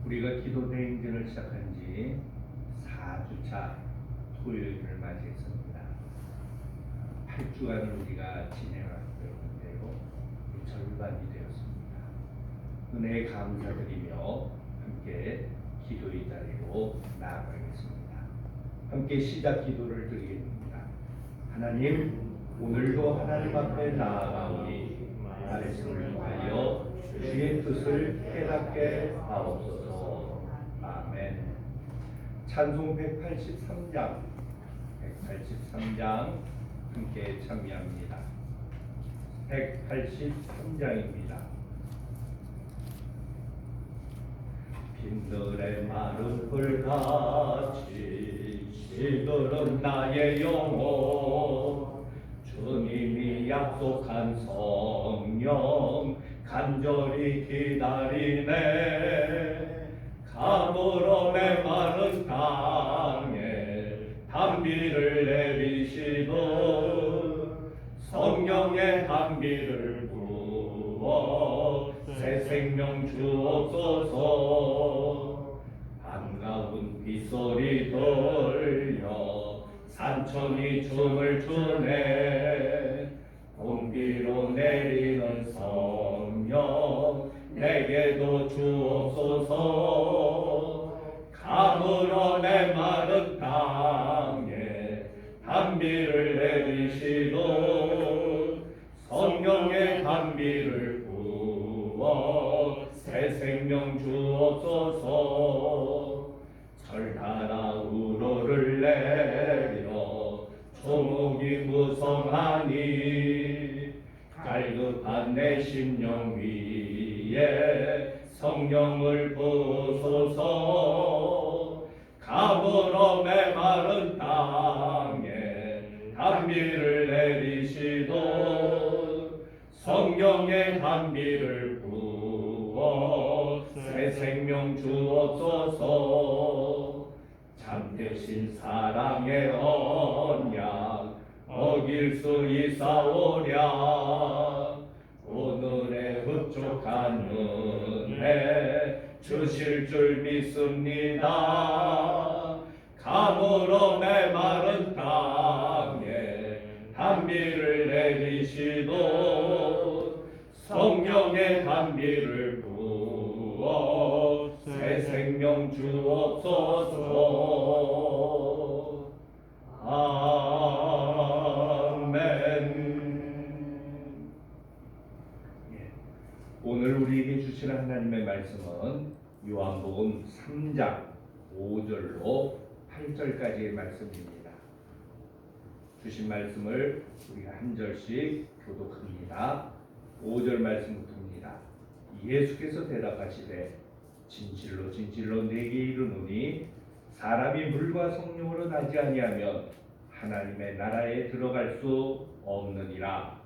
우리가 기도 대행진을 시작한 지 4주차 토요일을 맞이했습니다. 8주간을 우리가 진행하고 있는데요. 절반이 되었습니다. 은혜에 감사드리며 함께 기도의 자리로 나아가겠습니다. 함께 시작 기도를 드리겠습니다. 하나님, 오늘도 하나님 앞에 나아가오니 말씀을 통하여 주의 뜻을 깨닫게 하옵소서. 아멘. 찬송 183장 함께 참여합니다. 183장입니다. 빈들의 마른 불같이 시들은 나의 영혼, 주님이 약속한 성령 간절히 기다리네. 가물어 메마른 땅에 단비를 내리시듯 성령의 단비를 부어 새 생명 주옵소서. 반가운 빗소리 들려 산천이 춤을 추네. 공기로 내리는 성령 내게도 주옵소서. 가물어 메마른 땅에 단비를 내리시듯 성령의 단비를 부어 새 생명 주옵소서. 철따라 우로를 내려 조목이 무성하니 갈급한 내 심령 위에 성령을 부소서. 가물어 메마른 땅에 단비를 내리시듯 성령의 단비를 부어 새 생명 주옵소서. 참되신 사랑의 언약 어길 수 있사오랴. 오늘의 흡족한 은혜 주실 줄 믿습니다. 가물어 메마른 땅에 단비를 내리시듯 성령의 단비를 부어 새 생명 주옵소서. 아멘. 오늘 우리에게 주시는 하나님의 말씀은 요한복음 3장 5절로 8절까지의 말씀입니다. 주신 말씀을 우리가 한 절씩 교독합니다. 5절 말씀부터입니다. 예수께서 대답하시되 진실로 진실로 내게 이르노니 사람이 물과 성령으로 나지 아니하면 하나님의 나라에 들어갈 수 없느니라.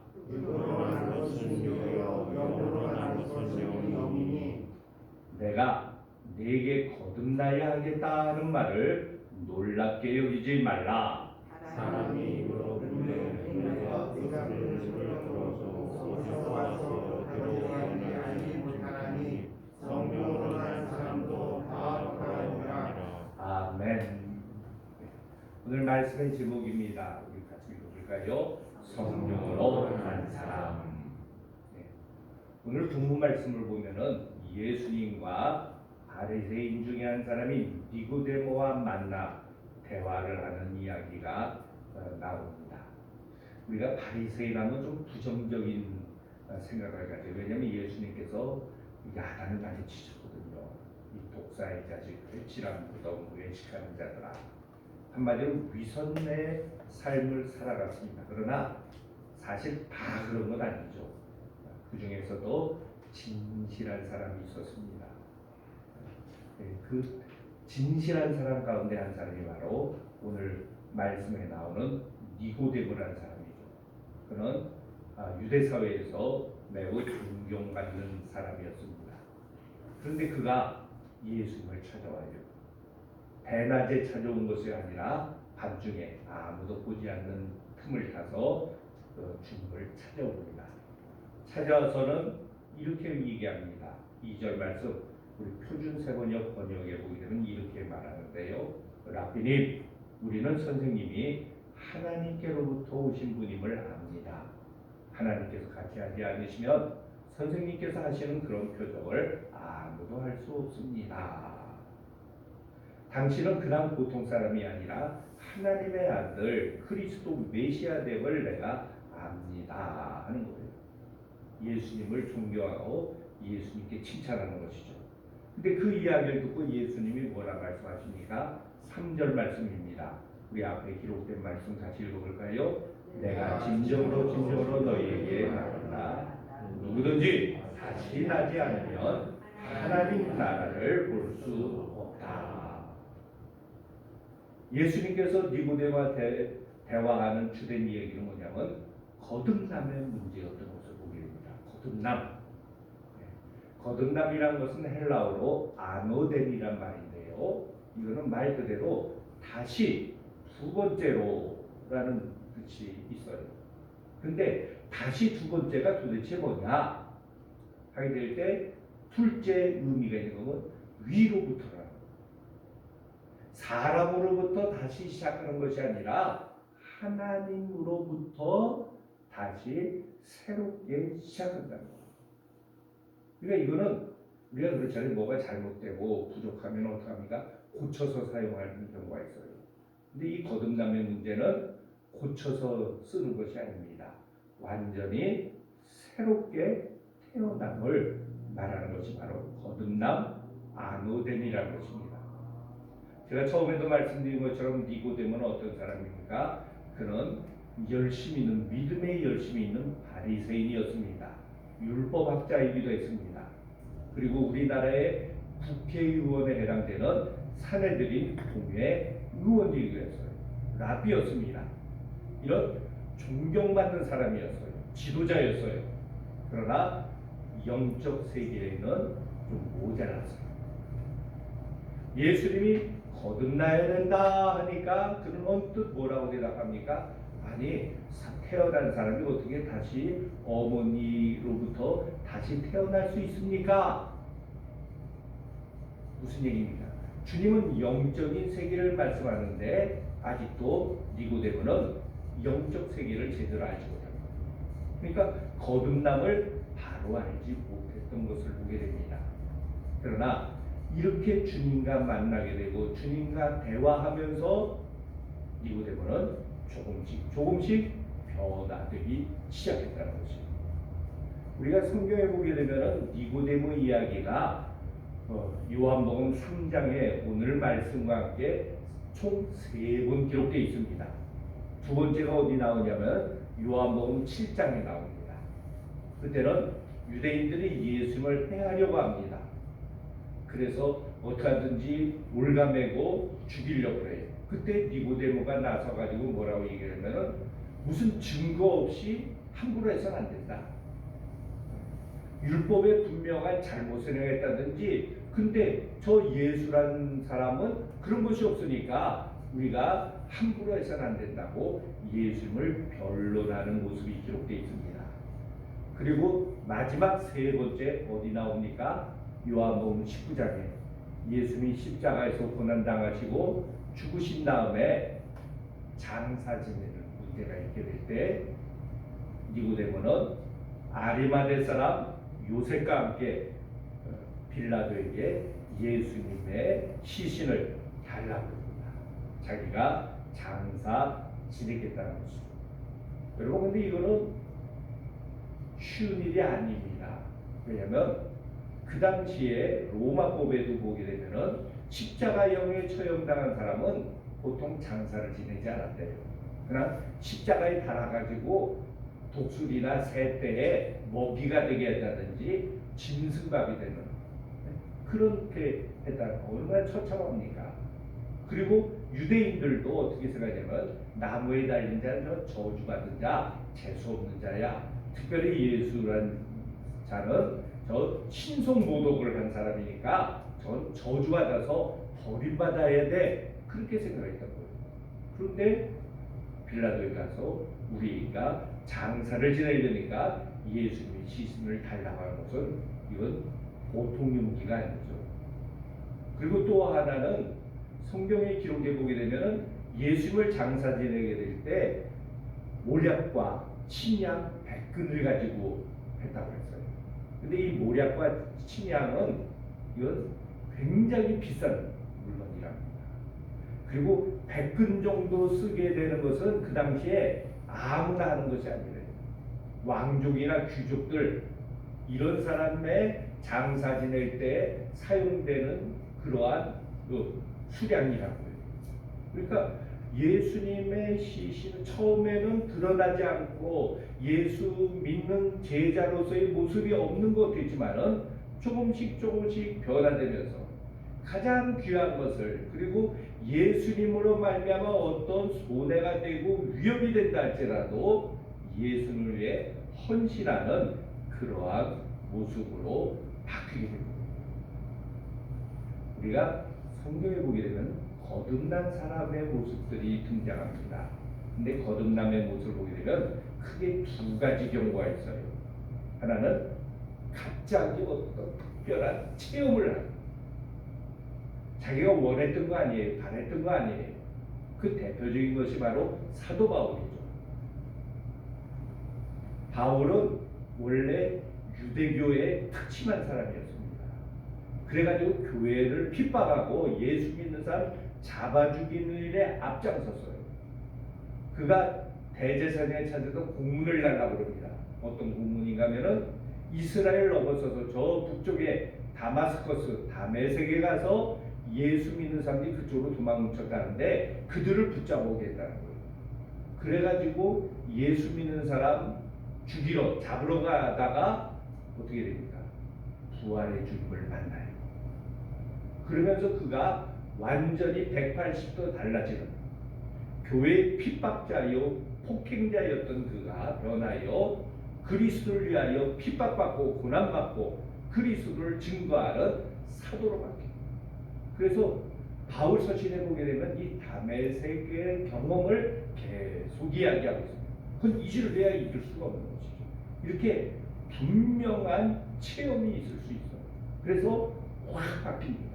내가 네게 거듭나야 하겠다는 말을 놀랍게 여기지 말라. 사람이 입으로 내가 어디서 와서 들어오느냐 알지 못하나니 성령으로 난 사람도 다 돌아오리라. 아멘. 오늘 말씀의 제목입니다. 우리 같이 읽어볼까요? 성령으로 난 사람. 오늘 본문 말씀을 보면은 예수님과 바리새인 중에 한 사람이 니고데모와 만나 대화를 하는 이야기가 나옵니다. 우리가 바리새인하면 좀 부정적인 생각을 가져요. 왜냐하면 예수님께서 야단을 많이 치셨거든요. 이 독사의 자식들, 지랑 무덤 외식하는 자들아. 한마디로 위선의 삶을 살아갔습니다. 그러나 사실 다 그런 건 아니죠. 그 중에서도 진실한 사람이 있었습니다. 그 진실한 사람 가운데 한 사람이 바로 오늘 말씀에 나오는 니고데모라는 사람이죠. 그는 유대 사회에서 매우 존경받는 사람이었습니다. 그런데 그가 예수님을 찾아와요. 대낮에 찾아온 것이 아니라 밤중에 아무도 보지 않는 틈을 타서 주님을 찾아옵니다. 찾아와서는 이렇게 얘기합니다. 2절 말씀. 우리 표준 세번역 번역에 보게 되면 이렇게 말하는데요. 라비님, 우리는 선생님이 하나님께로부터 오신 분임을 압니다. 하나님께서 같이 하지 않으시면 선생님께서 하시는 그런 표적을 아무도 할 수 없습니다. 당신은 그냥 보통 사람이 아니라 하나님의 아들 그리스도 메시아 됨을 내가 압니다 하는 거예요. 예수님을 존경하고 예수님께 칭찬하는 것이죠. 근데 그 이야기를 듣고 예수님이 뭐라 말씀하십니까? 3절 말씀입니다. 우리 앞에 기록된 말씀 같이 읽어볼까요? 내가 진정으로 너희에게 말한다. 누구든지 다시 나지 않으면 하나님 나라를 볼 수 없다. 예수님께서 니고데와 대화하는 주된 얘기는 뭐냐면 거듭남의 문제였던 것을 보게 됩니다. 거듭남. 거듭남이란 것은 헬라어로 아노덴이란 말인데요. 이거는 말 그대로 다시 두 번째로라는 뜻이 있어요. 근데 다시 두 번째가 도대체 뭐냐 하게 될 때 둘째 의미가 있는 것은 위로부터라는 거예요. 사람으로부터 다시 시작하는 것이 아니라 하나님으로부터 다시 새롭게 시작한다는 거예요. 그러니까 이거는 우리가 그렇잖아요. 뭐가 잘못되고 부족하면 어떡합니까? 고쳐서 사용하는 경우가 있어요. 근데 이 거듭남의 문제는 고쳐서 쓰는 것이 아닙니다. 완전히 새롭게 태어남을 말하는 것이 바로 거듭남 아노덴이라는 것입니다. 제가 처음에도 말씀드린 것처럼 니고데모는 어떤 사람입니까? 그는 열심히 있는 믿음에 열심히 있는 바리새인이었습니다. 율법학자이기도 했습니다. 그리고 우리나라의 국회의원에 해당되는 사내들인 공회 의원이기도 했어요. 라비였습니다. 이런 존경받는 사람이었어요. 지도자였어요. 그러나 영적 세계에는 좀 모자랐어요. 예수님이 거듭나야 된다 하니까 그는 언뜻 뭐라고 대답합니까? 아니 태어난 사람이 어떻게 다시 어머니로부터 다시 태어날 수 있습니까? 무슨 얘기입니까? 주님은 영적인 세계를 말씀하는데 아직도 니고데모는 영적 세계를 제대로 알지 못합니다. 그러니까 거듭남을 바로 알지 못했던 것을 보게 됩니다. 그러나 이렇게 주님과 만나게 되고 주님과 대화하면서 니고데모는 조금씩 변화되기 시작했다는 것입니다. 우리가 성경에 보게 되면 니고데모 이야기가 요한복음 3장에 오늘 말씀과 함께 총 3번 기록되어 있습니다. 두 번째가 어디 나오냐면 요한복음 7장에 나옵니다. 그때는 유대인들이 예수님을 해하려고 합니다. 그래서 어떻게 하든지 올가매고 죽이려고 해요. 그때 니고데모가 나서가지고 뭐라고 얘기하냐면 무슨 증거 없이 함부로 해서는 안 된다. 율법에 분명한 잘못을 행했다든지 근데 저 예수라는 사람은 그런 것이 없으니까 우리가 함부로 해서는 안 된다고 예수님을 변론하는 모습이 기록되어 있습니다. 그리고 마지막 세 번째 어디 나옵니까? 요한복음 19장에 예수님이 십자가에서 고난당하시고 죽으신 다음에 장사 지내는 문제가 있게 될 때 니고데모는 아리마대 사람 요셉과 함께 빌라도에게 예수님의 시신을 달라고 합니다. 자기가 장사 지내겠다는 것입니다. 여러분 근데 이거는 쉬운 일이 아닙니다. 왜냐하면 그 당시에 로마법에도 보게 되면은 십자가형에 처형당한 사람은 보통 장사를 지내지 않았대요. 그러나 십자가에 달아가지고 독수리나 새떼에 먹이가 되게 했다든지 짐승밥이 되는 그렇게 했다는 거 얼마나 처참합니까? 그리고 유대인들도 어떻게 생각하냐면 나무에 달린 자는 저주받은 자, 재수없는 자야. 특별히 예수란 자는 저 신성 모독을 한 사람이니까 전 저주받아서 버림받아야 돼. 그렇게 생각했던 거예요. 그런데 빌라도에 가서 우리가 장사를 지내려니까 예수님의 시신을 달라고 하는 것은 이건 보통 용기가 아니죠. 그리고 또 하나는 성경에 기록해 보게 되면은 예수님을 장사 지내게 될 때 모략과 침향, 백근을 가지고 했다고 했어요. 근데 이 모략과 침향은 이건 굉장히 비싼 물건이랍니다. 그리고 백근 정도 쓰게 되는 것은 그 당시에 아무나 하는 것이 아니래요. 왕족이나 귀족들 이런 사람의 장사 지낼 때 사용되는 그러한 그 수량이라고요. 그러니까 예수님의 시신은 처음에는 드러나지 않고 예수 믿는 제자로서의 모습이 없는 것도 있지만은 조금씩 변화되면서 가장 귀한 것을, 그리고 예수님으로 말미암아 어떤 손해가 되고 위협이 된다 할지라도 예수를 위해 헌신하는 그러한 모습으로 바뀌게 됩니다. 우리가 성경에 보게 되면 거듭난 사람의 모습들이 등장합니다. 근데 거듭남의 모습을 보게 되면 크게 두 가지 경우가 있어요. 하나는 갑자기 어떤 특별한 체험을 하는, 자기가 원했던 거 아니에요, 바랬던 거 아니에요. 그 대표적인 것이 바로 사도 바울이죠. 바울은 원래 유대교에 특침한 사람이었습니다. 그래가지고 교회를 핍박하고 예수 믿는 사람 잡아 죽이는 일에 앞장섰어요. 그가 대제사장에 찾아서 공문을 달라고 그럽니다. 어떤 공문인가 하면은 이스라엘 넘어서서 저 북쪽에 다마스커스, 다메섹에 가서 예수 믿는 사람들이 그쪽으로 도망쳤다는데 그들을 붙잡아오겠다는 거예요. 그래가지고 예수 믿는 사람 잡으러 가다가 어떻게 됩니까? 부활의 주님을 만나요. 그러면서 그가 완전히 180도 달라지는, 교회의 핍박자요 폭행자였던 그가 변하여 그리스도를 위하여 핍박받고 고난받고 그리스도를 증거하는 사도로 바뀌어요. 그래서 바울 서신에 보게 되면 이 다메섹의 경험을 계속 이야기하고 있습니다. 그건 잊으려야 잊을 수가 없는 것이죠. 이렇게 분명한 체험이 있을 수 있어요. 그래서 확 바뀝니다.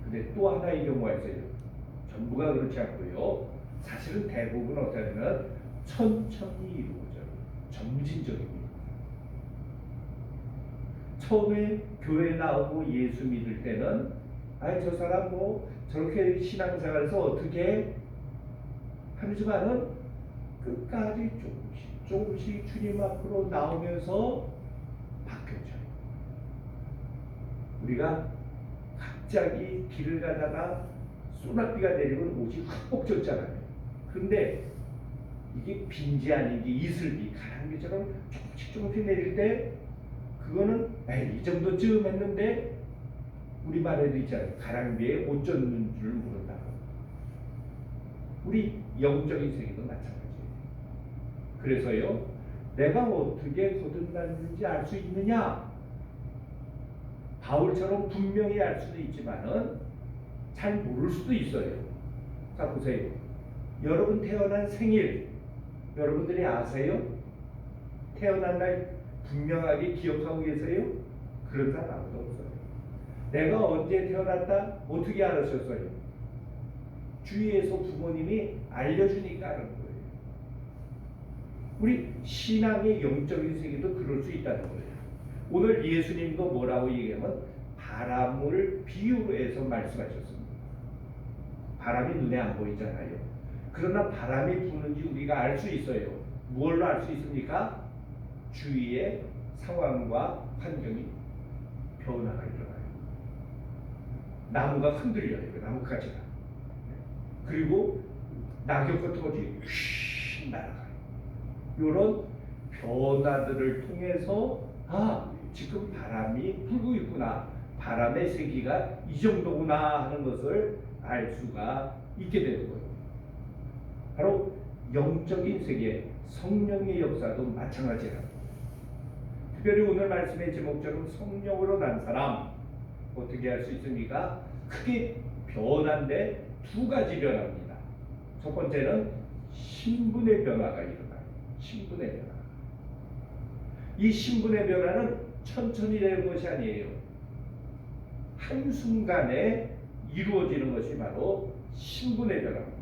근데 또 하나의 경우가 있어요. 전부가 그렇지 않고요. 사실은 대부분 어쩌면 천천히 이루어져요. 점진적입니다. 처음에 교회 나오고 예수 믿을 때는 아이 저 사람 뭐 저렇게 신앙생활에서 어떻게 하지만은 끝까지 조금씩 주님 앞으로 나오면서 바뀌어져요. 우리가 갑자기 길을 가다가 소나비가 내리고 옷이 흠뻑 젖잖아요. 그런데 이게 빈지 아닌지 이슬비, 가랑비처럼 조금씩 내릴 때 그거는 이 정도쯤 했는데 우리 말에도 있잖아요. 가랑비에 옷 젖는 줄 모른다. 우리 영적인 세계도 마찬가지예요. 그래서요, 내가 어떻게 거듭났는지 알 수 있느냐? 바울처럼 분명히 알 수도 있지만은 잘 모를 수도 있어요. 자 보세요. 여러분 태어난 생일 여러분들이 아세요? 태어난 날 분명하게 기억하고 계세요? 그런 사람 아무도 없어요. 내가 언제 태어났다? 어떻게 알으셨어요? 주위에서 부모님이 알려주니까 아는 거예요. 우리 신앙의 영적인 세계도 그럴 수 있다는 거예요. 오늘 예수님도 뭐라고 얘기하면 바람을 비유로 해서 말씀하셨습니다. 바람이 눈에 안 보이잖아요. 그러나 바람이 부는지 우리가 알 수 있어요. 무엇로 알 수 있습니까? 주위의 상황과 환경이 변화가 일어나요. 나무가 흔들려요. 나뭇가지가. 그리고 낙엽 같은 것이 휙 날아가요. 이런 변화들을 통해서 지금 바람이 불고 있구나. 바람의 세기가 이 정도구나 하는 것을 알 수가 있게 되는 거예요. 바로 영적인 세계, 성령의 역사도 마찬가지랍니다. 특별히 오늘 말씀의 제목처럼 성령으로 난 사람 어떻게 할 수 있습니까? 크게 변화인데 두 가지 변화입니다. 첫 번째는 신분의 변화가 일어나요. 신분의 변화. 이 신분의 변화는 천천히 되는 것이 아니에요. 한순간에 이루어지는 것이 바로 신분의 변화입니다.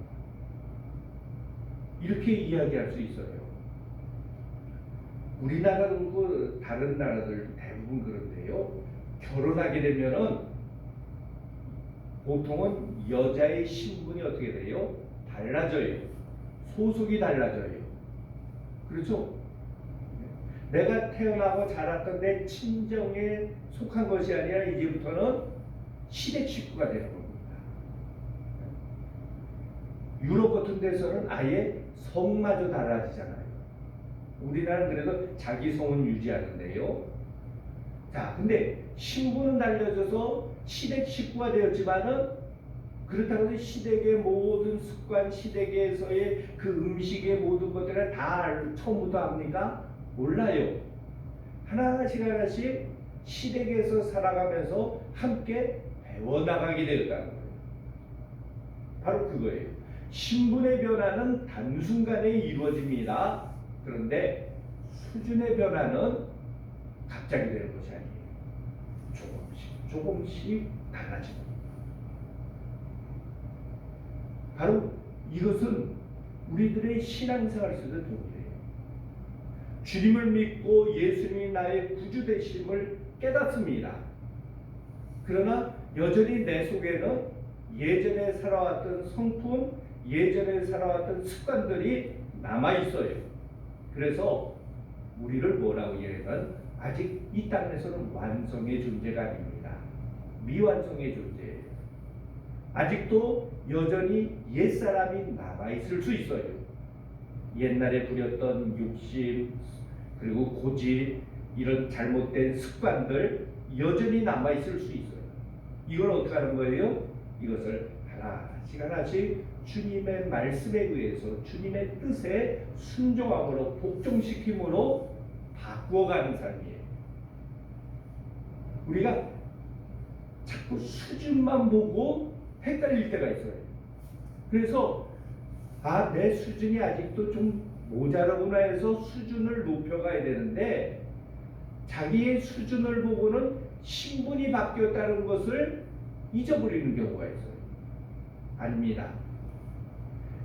이렇게 이야기할 수 있어요. 우리나라도 그렇고 다른 나라들 대부분 그런데요. 결혼하게 되면은 보통은 여자의 신분이 어떻게 돼요? 달라져요. 소속이 달라져요. 그렇죠? 내가 태어나고 자랐던 내 친정에 속한 것이 아니라 이제부터는 시댁 식구가 되는 겁니다. 유럽 같은 데서는 아예 성마저 달라지잖아요. 우리나라는 그래도 자기 성은 유지하는데요. 자, 근데 신분은 달라져서 시댁 식구가 되었지만은 그렇다고 해서 시댁의 모든 습관, 시댁에서의 그 음식의 모든 것들을 다 처음부터 합니까? 몰라요. 하나씩 하나씩 시댁에서 살아가면서 함께 배워나가게 되었다는 거예요. 바로 그거예요. 신분의 변화는 단순간에 이루어집니다. 그런데 수준의 변화는 갑자기 되는 것이 아니에요. 조금씩 달라집니다. 바로 이것은 우리들의 신앙생활 속에서 동일해요. 주님을 믿고 예수님이 나의 구주 되심을 깨닫습니다. 그러나 여전히 내 속에는 예전에 살아왔던 성품, 예전에 살아왔던 습관들이 남아있어요. 그래서 우리를 뭐라고 얘기하면 아직 이 땅에서는 완성의 존재가 아닙니다. 미완성의 존재예요. 아직도 여전히 옛사람이 남아있을 수 있어요. 옛날에 부렸던 욕심, 그리고 고집, 이런 잘못된 습관들 여전히 남아있을 수 있어요. 이걸 어떻게 하는 거예요? 이것을 하나씩 하나씩 주님의 말씀에 의해서 주님의 뜻에 순종함으로 복종시킴으로 바꾸어가는 삶이에요. 우리가 자꾸 수준만 보고 헷갈릴 때가 있어요. 그래서 내 수준이 아직도 좀 모자라구나 해서 수준을 높여가야 되는데 자기의 수준을 보고는 신분이 바뀌었다는 것을 잊어버리는 경우가 있어요. 아닙니다.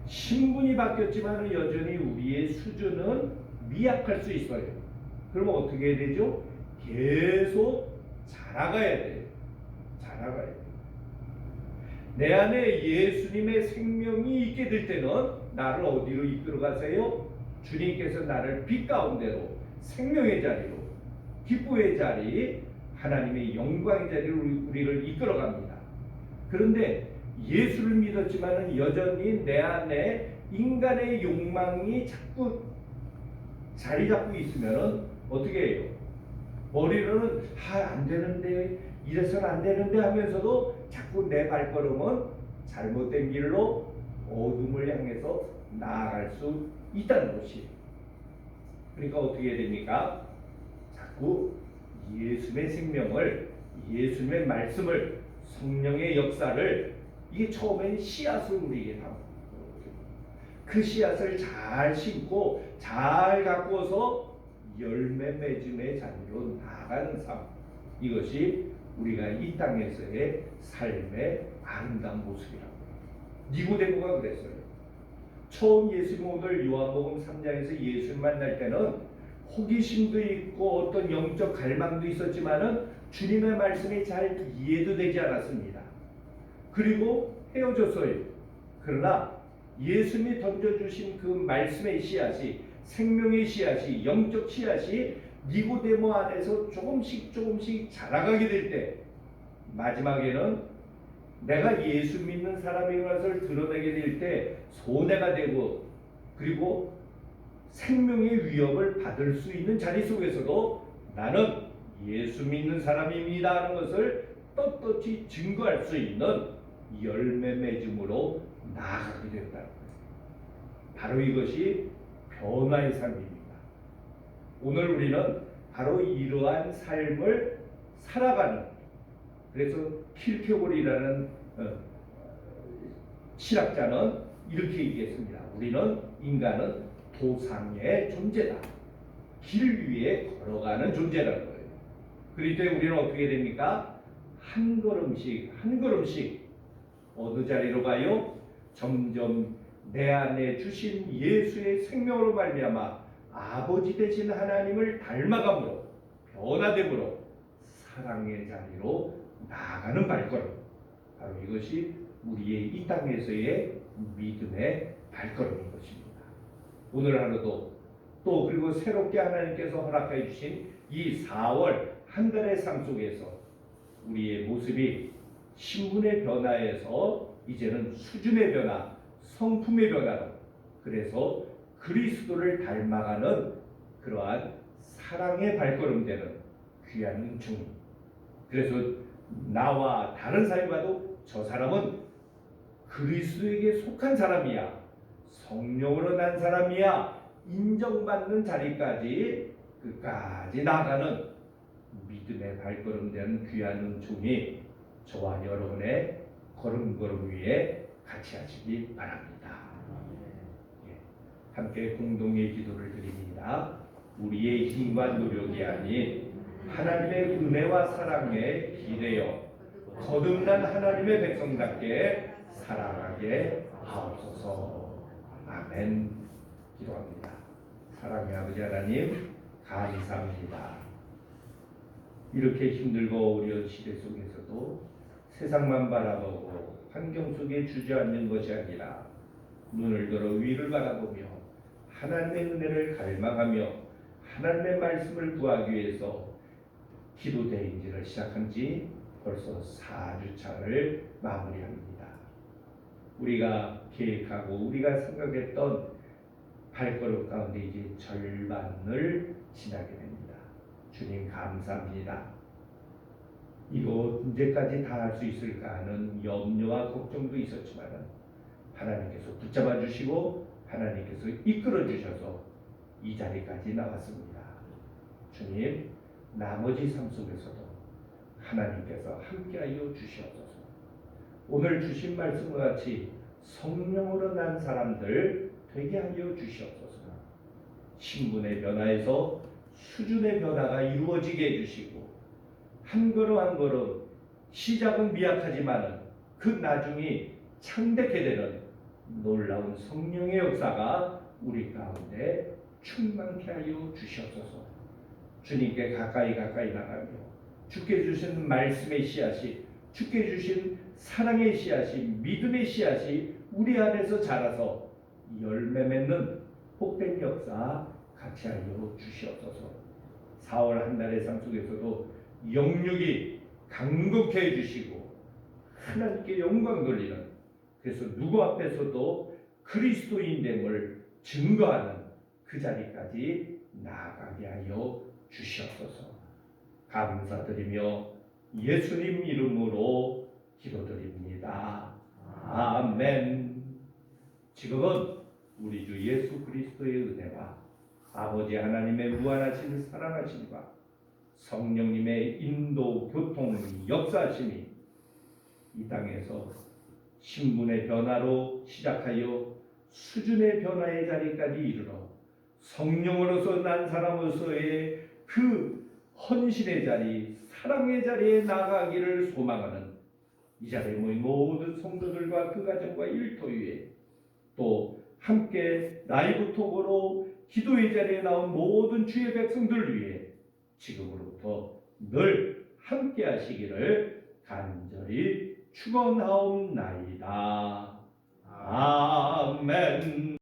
신분이 바뀌었지만 여전히 우리의 수준은 미약할 수 있어요. 그러면 어떻게 해야 되죠? 계속 자라가야 돼요. 자라가야 돼요. 내 안에 예수님의 생명이 있게 될 때는 나를 어디로 이끌어 가세요? 주님께서 나를 빛 가운데로, 생명의 자리로, 기쁨의 자리, 하나님의 영광의 자리로 우리를 이끌어 갑니다. 그런데 예수를 믿었지만 여전히 내 안에 인간의 욕망이 자꾸 자리 잡고 있으면 어떻게 해요? 머리로는 안 되는데, 이래서는 안 되는데 하면서도 자꾸 내 발걸음은 잘못된 길로 어둠을 향해서 나아갈 수 있다는 것이에요. 그러니까 어떻게 해야 됩니까? 자꾸 예수님의 생명을, 예수님의 말씀을, 성령의 역사를, 이게 처음엔 씨앗을 우리에게 담고 그 씨앗을 잘 심고 잘 가꾸어서 열매 맺음의 자리로 나아가는 삶, 이것이 우리가 이 땅에서의 삶의 아름다운 모습이라고 해요. 니고데모가 그랬어요. 처음 예수님 오늘 요한복음 3장에서 예수님 만날 때는 호기심도 있고 어떤 영적 갈망도 있었지만은 주님의 말씀이 잘 이해도 되지 않았습니다. 그리고 헤어졌어요. 그러나 예수님이 던져주신 그 말씀의 씨앗이, 생명의 씨앗이, 영적 씨앗이 니고데모 안에서 조금씩 자라가게 될 때 마지막에는 내가 예수 믿는 사람인 것을 드러내게 될 때 손해가 되고, 그리고 생명의 위협을 받을 수 있는 자리 속에서도 나는 예수 믿는 사람입니다 하는 것을 떳떳이 증거할 수 있는 열매 맺음으로 나아가게 된다는 거예요. 바로 이것이 변화의 삶입니다. 오늘 우리는 바로 이러한 삶을 살아가는, 그래서 킬케고리라는 신학자는 이렇게 얘기했습니다. 우리는, 인간은 도상의 존재다. 길 위에 걸어가는 존재라는 거예요. 그럴 때 우리는 어떻게 됩니까? 한 걸음씩 한 걸음씩 어느 자리로 가요? 점점 내 안에 주신 예수의 생명으로 말미암아 아버지 되신 하나님을 닮아감으로 변화됨으로 사랑의 자리로 나아가는 발걸음. 바로 이것이 우리의 이 땅에서의 믿음의 발걸음인 것입니다. 오늘 하루도 또 그리고 새롭게 하나님께서 허락해 주신 이 4월 한 달의 삶 속에서 우리의 모습이 신분의 변화에서 이제는 수준의 변화, 성품의 변화로, 그래서 그리스도를 닮아가는 그러한 사랑의 발걸음 되는 귀한 은총입니다. 그래서 나와 다른 사람이 봐도 저 사람은 그리스도에게 속한 사람이야, 성령으로 난 사람이야 인정받는 자리까지 끝까지 나아가는 믿음의 발걸음 되는 귀한 은총이 저와 여러분의 걸음걸음 위에 같이 하시기 바랍니다. 예, 함께 공동의 기도를 드립니다. 우리의 힘과 노력이 아닌 하나님의 은혜와 사랑에 기대어 거듭난 하나님의 백성답게 살아가게 하옵소서. 아멘. 기도합니다. 사랑의 아버지 하나님, 감사합니다. 이렇게 힘들고 어려운 시대 속에서도 세상만 바라보고 환경 속에 주저앉는 것이 아니라 눈을 들어 위를 바라보며 하나님의 은혜를 갈망하며 하나님의 말씀을 구하기 위해서 기도 대행진을 시작한 지 벌써 4주차를 마무리합니다. 우리가 계획하고 우리가 생각했던 발걸음 가운데 이제 절반을 지나게 됩니다. 주님 감사합니다. 이거 언제까지 다 할 수 있을까 하는 염려와 걱정도 있었지만 하나님께서 붙잡아 주시고 하나님께서 이끌어 주셔서 이 자리까지 나왔습니다. 주님, 나머지 삶 속에서도 하나님께서 함께하여 주시옵소서. 오늘 주신 말씀과 같이 성령으로 난 사람들 되게 하여 주시옵소서. 신분의 변화에서 수준의 변화가 이루어지게 해주시고 한 걸음 한 걸음 시작은 미약하지만 그 나중이 창대케 되는 놀라운 성령의 역사가 우리 가운데 충만케 하여 주시옵소서. 주님께 가까이 나가며 주께 주신 말씀의 씨앗이, 주께 주신 사랑의 씨앗이, 믿음의 씨앗이 우리 안에서 자라서 열매 맺는 복된 역사 같이 하여 주시옵소서. 4월 한 달의 삶 속에서도 영육이 강국해 해주시고 하나님께 영광 돌리는, 그래서 누구 앞에서도 그리스도인됨을 증거하는 그 자리까지 나아가게 하여 주시옵소서. 감사드리며 예수님 이름으로 기도드립니다. 아멘. 지금은 우리 주 예수 그리스도의 은혜와 아버지 하나님의 무한하신 사랑하심과 성령님의 인도, 교통, 역사하심이 이 땅에서 신분의 변화로 시작하여 수준의 변화의 자리까지 이르러 성령으로서 난 사람으로서의 그 헌신의 자리, 사랑의 자리에 나가기를 소망하는 이 자리에 모인 모든 성도들과 그 가정과 일터 위에, 또 함께 라이브 톡으로 기도의 자리에 나온 모든 주의 백성들 위해 지금으로부터 늘 함께 하시기를 간절히 축원하옵나이다. 아멘.